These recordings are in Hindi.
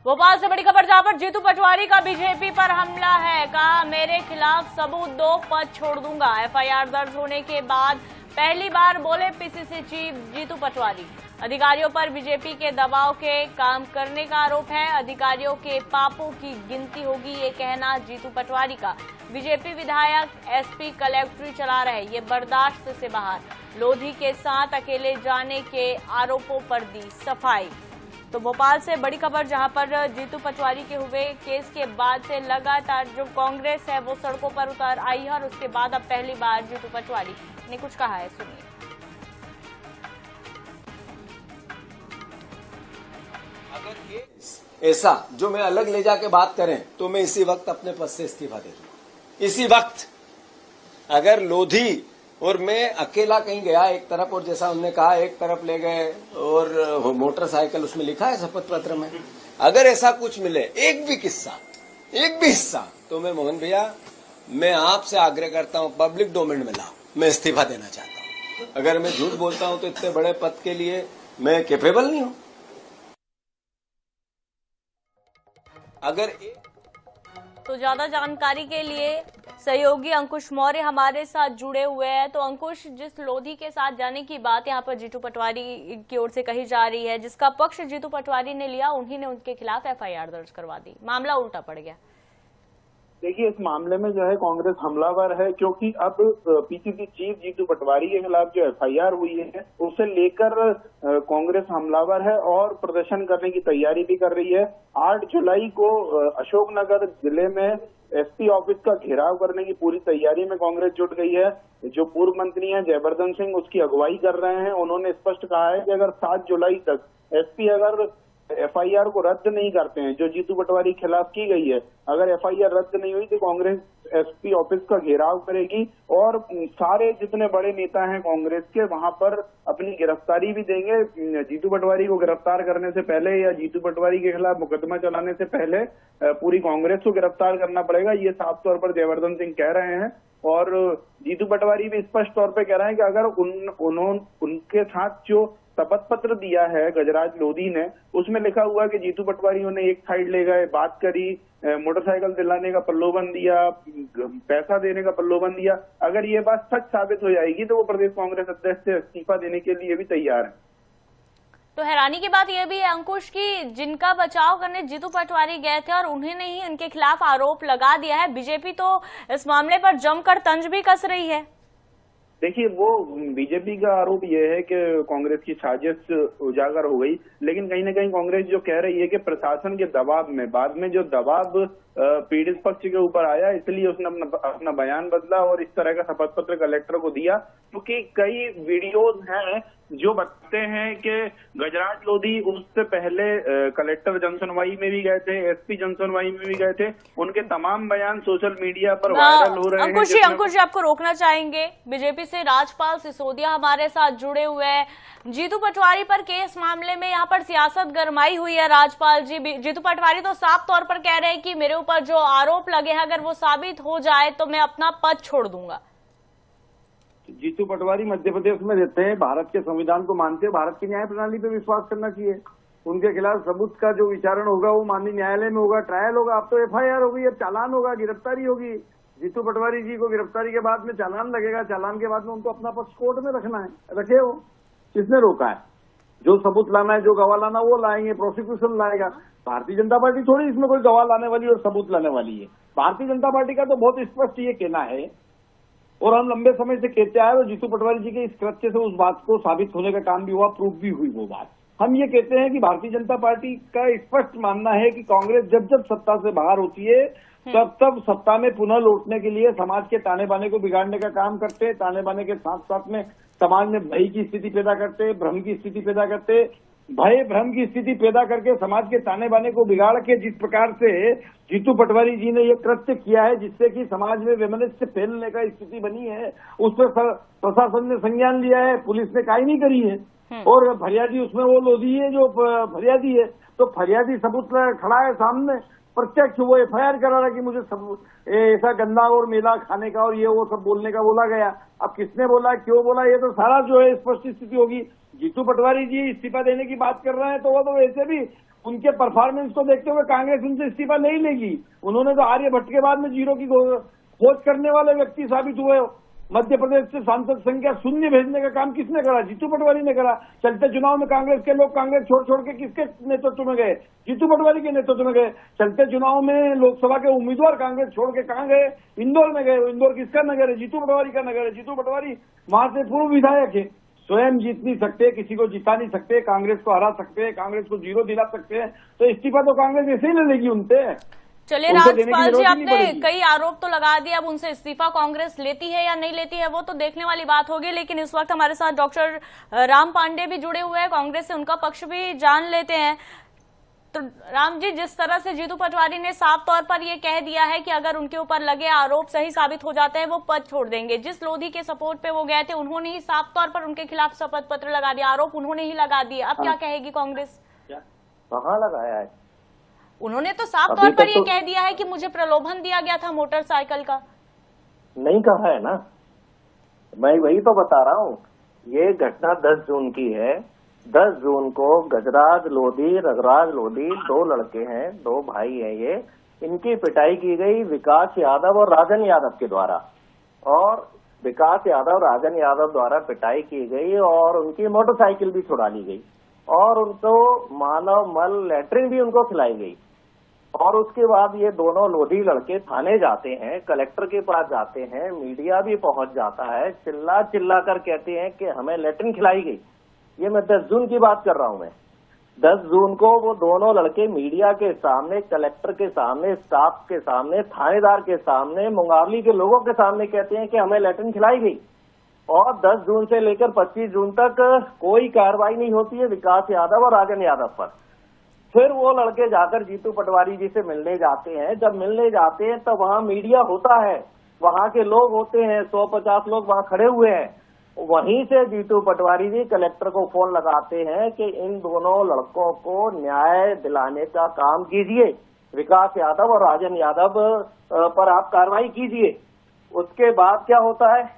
भोपाल से बड़ी खबर जहां पर जीतू पटवारी का बीजेपी पर हमला है। कहा मेरे खिलाफ सबूत दो, पद छोड़ दूंगा। एफआईआर दर्ज होने के बाद पहली बार बोले पीसीसी चीफ जीतू पटवारी। अधिकारियों पर बीजेपी के दबाव के काम करने का आरोप है। अधिकारियों के पापों की गिनती होगी, ये कहना जीतू पटवारी का। बीजेपी विधायक एसपी कलेक्ट्री चला रहे, ये बर्दाश्त से बाहर। लोधी के साथ अकेले जाने के आरोपों पर दी सफाई। तो भोपाल से बड़ी खबर जहां पर जीतू पटवारी के हुए केस के बाद से लगातार जो कांग्रेस है वो सड़कों पर उतर आई है और उसके बाद अब पहली बार जीतू पटवारी ने कुछ कहा है, सुनिए। अगर ऐसा जो मैं अलग ले जाके बात करें तो मैं इसी वक्त अपने पद से इस्तीफा दे दूंगा। इसी वक्त अगर लोधी और मैं अकेला कहीं गया एक तरफ, और जैसा उन्होंने कहा एक तरफ ले गए और मोटरसाइकिल उसमें लिखा है शपथ पत्र में, अगर ऐसा कुछ मिले एक भी हिस्सा तो मैं मोहन भैया मैं आपसे आग्रह करता हूं पब्लिक डोमेन में लाओ, मैं इस्तीफा देना चाहता हूं। अगर मैं झूठ बोलता हूं तो इतने बड़े पद के लिए मैं कैपेबल नहीं हूं। तो ज्यादा जानकारी के लिए सहयोगी अंकुश मौर्य हमारे साथ जुड़े हुए हैं। तो अंकुश, जिस लोधी के साथ जाने की बात यहाँ पर जीतू पटवारी की ओर से कही जा रही है, जिसका पक्ष जीतू पटवारी ने लिया, उन्हीं ने उनके खिलाफ एफआईआर दर्ज करवा दी। मामला उल्टा पड़ गया। देखिए, इस मामले में जो है कांग्रेस हमलावर है, क्योंकि अब पीसीसी चीफ जीतू पटवारी के खिलाफ जो एफआईआर हुई है उसे लेकर कांग्रेस हमलावर है और प्रदर्शन करने की तैयारी भी कर रही है। 8 जुलाई को अशोकनगर जिले में एसपी ऑफिस का घेराव करने की पूरी तैयारी में कांग्रेस जुट गई है। जो पूर्व मंत्री हैं जयवर्धन सिंह उसकी अगुवाई कर रहे हैं। उन्होंने स्पष्ट कहा है कि अगर 7 जुलाई तक एसपी अगर एफआईआर को रद्द नहीं करते हैं जो जीतू पटवारी के खिलाफ की गई है, अगर एफआईआर रद्द नहीं हुई तो कांग्रेस एसपी ऑफिस का घेराव करेगी और सारे जितने बड़े नेता हैं कांग्रेस के वहां पर अपनी गिरफ्तारी भी देंगे। जीतू पटवारी को गिरफ्तार करने से पहले या जीतू पटवारी के खिलाफ मुकदमा चलाने से पहले पूरी कांग्रेस को गिरफ्तार करना पड़ेगा, ये साफ तौर पर जयवर्धन सिंह कह रहे हैं। और जीतू पटवारी भी स्पष्ट तौर पर कह रहे हैं कि अगर उनके साथ जो शपथ पत्र दिया है गजराज लोधी ने, उसमें लिखा हुआ है कि जीतू पटवारी उन्हें एक साइड ले गए, बात करी, मोटरसाइकिल दिलाने का प्रलोभन दिया, पैसा देने का प्रलोभन दिया, अगर ये बात सच साबित हो जाएगी तो वो प्रदेश कांग्रेस अध्यक्ष से इस्तीफा देने के लिए भी तैयार है। तो हैरानी की बात यह भी है अंकुश की जिनका बचाव करने जीतू पटवारी गए थे और उन्होंने ही उनके खिलाफ आरोप लगा दिया है। बीजेपी तो इस मामले पर जमकर तंज भी कस रही है। देखिए, वो बीजेपी का आरोप ये है कि कांग्रेस की साजिश उजागर हो गई, लेकिन कहीं ना कहीं कांग्रेस जो कह रही है कि प्रशासन के दबाव में बाद में जो दबाव पीड़ित पक्ष के ऊपर आया इसलिए उसने अपना बयान बदला और इस तरह का शपथ पत्र कलेक्टर को दिया, क्योंकि कई वीडियोज हैं जो बताते हैं कि गजराज लोधी उससे पहले कलेक्टर जनसुनवाई में भी गए थे, एसपी जनसुनवाई में भी गए थे, उनके तमाम बयान सोशल मीडिया पर वायरल हो रहे हैं। अंकुश जी आपको रोकना चाहेंगे, बीजेपी से राजपाल सिसोदिया हमारे साथ जुड़े हुए हैं। जीतू पटवारी पर केस मामले में यहाँ पर सियासत गरमाई हुई है। राजपाल जी, जीतू पटवारी तो साफ तौर पर कह रहे हैं कि मेरे ऊपर जो आरोप लगे हैं अगर वो साबित हो जाए तो मैं अपना पद छोड़ दूंगा। जीतू पटवारी मध्य प्रदेश में रहते हैं, भारत के संविधान को मानते हैं, भारत की न्याय प्रणाली पे विश्वास करना चाहिए। उनके खिलाफ सबूत का जो विचारण होगा वो माननीय न्यायालय में होगा, ट्रायल होगा। अब तो एफआईआर होगी, अब चालान होगा, गिरफ्तारी होगी। जीतू पटवारी जी को गिरफ्तारी के बाद में चालान लगेगा, चालान के बाद में उनको अपना पक्ष कोर्ट में रखना है, रखे हो, किसने रोका है? जो सबूत लाना है, जो गवाह लाना वो लाएंगे, प्रोसिक्यूशन लाएगा। भारतीय जनता पार्टी थोड़ी इसमें कोई गवाह लाने वाली और सबूत लाने वाली है। भारतीय जनता पार्टी का तो बहुत स्पष्ट ये कहना है और हम लंबे समय से कहते आए और जीतू पटवारी जी के इस कृत्य से उस बात को साबित होने का काम भी हुआ, प्रूफ भी हुई वो बात। हम ये कहते हैं कि भारतीय जनता पार्टी का स्पष्ट मानना है कि कांग्रेस जब जब सत्ता से बाहर होती है तब तब सत्ता में पुनः लौटने के लिए समाज के ताने बाने को बिगाड़ने का काम करते हैं। ताने बाने के साथ साथ में समाज में भय की स्थिति पैदा करते, भ्रम की स्थिति पैदा करते, भय भ्रम की स्थिति पैदा करके समाज के ताने बाने को बिगाड़ के जिस प्रकार से जीतू पटवारी जी ने ये कृत्य किया है जिससे कि समाज में वैमनस्य फैलने का स्थिति बनी है, उस पर प्रशासन ने संज्ञान लिया है, पुलिस ने कार्रवाई करी है और फरियादी उसमें वो लोधी है जो फरियादी है। तो फरियादी सबूत खड़ा है सामने, प्रत्यक्ष वो एफआईआर करा रहा कि मुझे सब ऐसा गंदा और मेला खाने का और ये वो सब बोलने का बोला गया। अब किसने बोला, क्यों बोला, ये तो सारा जो है स्पष्ट स्थिति होगी। जीतू पटवारी जी इस्तीफा देने की बात कर रहे हैं तो वो तो वैसे भी उनके परफॉर्मेंस को देखते हुए कांग्रेस उनसे इस्तीफा नहीं लेगी। उन्होंने तो आर्यभट्ट के बाद में जीरो की खोज करने वाले व्यक्ति साबित हुए। मध्य प्रदेश से सांसद संख्या शून्य भेजने का काम किसने करा? जीतू पटवारी ने करा। चलते चुनाव में कांग्रेस के लोग कांग्रेस छोड़ के किसके नेतृत्व में गए? जीतू पटवारी के नेतृत्व में गए। चलते चुनाव में लोकसभा के उम्मीदवार कांग्रेस छोड़ के कहां गए? इंदौर में गए। इंदौर किसका नगर है? जीतू पटवारी का नगर है। जीतू पटवारी वहां से पूर्व विधायक है। स्वयं जीत नहीं सकते, किसी को जिता नहीं सकते, कांग्रेस को हरा सकते हैं, कांग्रेस को जीरो दिला सकते हैं, तो इस्तीफा तो कांग्रेस ऐसे ही ले लेगी उनसे। चलिए राजपाल जी, आपने कई आरोप तो लगा दिए, अब उनसे इस्तीफा कांग्रेस लेती है या नहीं लेती है वो तो देखने वाली बात होगी। लेकिन इस वक्त हमारे साथ डॉक्टर राम पांडे भी जुड़े हुए हैं कांग्रेस से, उनका पक्ष भी जान लेते हैं। तो राम जी, जिस तरह से जीतू पटवारी ने साफ तौर पर ये कह दिया है कि अगर उनके ऊपर लगे आरोप सही साबित हो जाते हैं वो पद छोड़ देंगे, जिस लोधी के सपोर्ट पे वो गए थे उन्होंने ही साफ तौर पर उनके खिलाफ शपथ पत्र लगा दिया, आरोप उन्होंने ही लगा दिए। अब क्या कहेगी कांग्रेस? कहाँ लगाया है? उन्होंने तो साफ तौर पर ये कह दिया है कि मुझे प्रलोभन दिया गया था मोटरसाइकिल का। नहीं कहा है ना, मैं वही तो बता रहा हूँ। ये घटना 10 जून की है। 10 जून को गजराज लोधी, रघुराज लोधी, 2 लड़के हैं, 2 भाई हैं ये, इनकी पिटाई की गई विकास यादव और राजन यादव के द्वारा। और विकास यादव, राजन यादव द्वारा पिटाई की गई और उनकी मोटरसाइकिल भी छुड़ा ली गई और उनको मानव मल लैट्रिन भी उनको खिलाई गई। और उसके बाद ये दोनों लोधी लड़के थाने जाते हैं, कलेक्टर के पास जाते हैं, मीडिया भी पहुंच जाता है, चिल्ला चिल्ला कर कहते हैं कि हमें लैट्रिन खिलाई गई। ये मैं 10 जून की बात कर रहा हूं। मैं 10 जून को वो दोनों लड़के मीडिया के सामने, कलेक्टर के सामने, स्टाफ के सामने, थानेदार के सामने, मुंगावली के लोगों के सामने कहते हैं कि हमें लैट्रिन खिलाई गई। और 10 जून से लेकर 25 जून तक कोई कार्रवाई नहीं होती है विकास यादव और राजन यादव पर। फिर वो लड़के जाकर जीतू पटवारी जी से मिलने जाते हैं। जब मिलने जाते हैं तब वहां मीडिया होता है, वहां के लोग होते हैं, 150 लोग वहां खड़े हुए हैं। वहीं से जीतू पटवारी जी कलेक्टर को फोन लगाते हैं कि इन दोनों लड़कों को न्याय दिलाने का काम कीजिए, विकास यादव और राजन यादव पर आप कार्रवाई कीजिए। उसके बाद क्या होता है,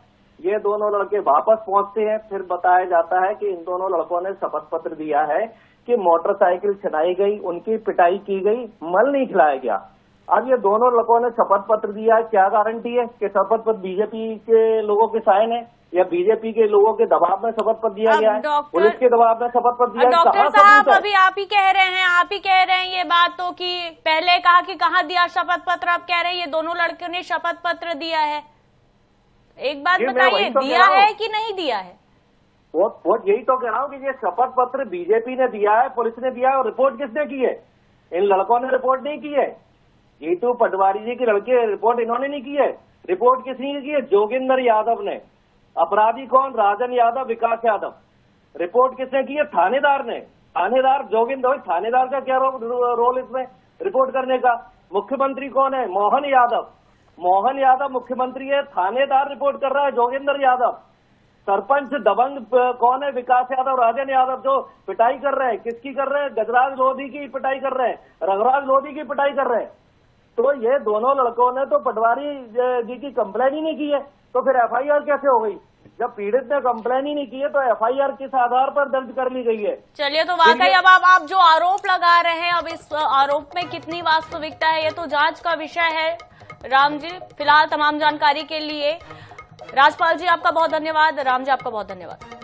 ये दोनों लड़के वापस पहुंचते हैं। फिर बताया जाता है कि इन दोनों लड़कों ने शपथ पत्र दिया है कि मोटरसाइकिल छिनाई गई, उनकी पिटाई की गई, मल नहीं खिलाया गया। अब ये दोनों लड़कों ने शपथ पत्र दिया है, क्या गारंटी है कि शपथ पत्र बीजेपी के लोगों के साइन है या बीजेपी के लोगों के दबाव में शपथ पत्र दिया गया है, पुलिस के दबाव में शपथ पत्र दिया है? डॉक्टर साहब, अभी आप ही कह रहे हैं ये बात तो कि पहले कहा कि कहाँ दिया शपथ पत्र, अब कह रहे हैं ये दोनों लड़कों ने शपथ पत्र दिया है। एक बात बताइए, दिया है कि नहीं दिया है? वो यही तो कह रहा हूँ कि ये शपथ पत्र बीजेपी ने दिया है, पुलिस ने दिया है, और रिपोर्ट किसने की है? इन लड़कों ने रिपोर्ट नहीं की है। जीतू पटवारी जी की लड़के रिपोर्ट इन्होंने नहीं की है। रिपोर्ट किसने की है? जोगिंदर यादव ने। अपराधी कौन? राजन यादव, विकास यादव। रिपोर्ट किसने की है? थानेदार ने। थानेदार जोगिंदर, थानेदार का क्या रोल इसमें रिपोर्ट करने का? मुख्यमंत्री कौन है? मोहन यादव। मोहन यादव मुख्यमंत्री है, थानेदार रिपोर्ट कर रहा है जोगिंदर यादव। सरपंच दबंग कौन है? विकास यादव, राजन यादव, जो पिटाई कर रहे हैं। किसकी कर रहे हैं? गजराज लोधी की पिटाई कर रहे हैं, रघुराज लोधी की पिटाई कर रहे हैं। तो ये दोनों लड़कों ने तो पटवारी जी की कंप्लेन ही नहीं की है, तो फिर एफआईआर कैसे हो गई? जब पीड़ित ने कंप्लेन ही नहीं की है तो एफआईआर किस आधार पर दर्ज कर ली गई है? चलिए, तो वाकई अब आप जो आरोप लगा रहे हैं, अब इस आरोप में कितनी वास्तविकता है ये तो जांच का विषय है। राम जी, फिलहाल तमाम जानकारी के लिए राजपाल जी आपका बहुत धन्यवाद, राम जी आपका बहुत धन्यवाद।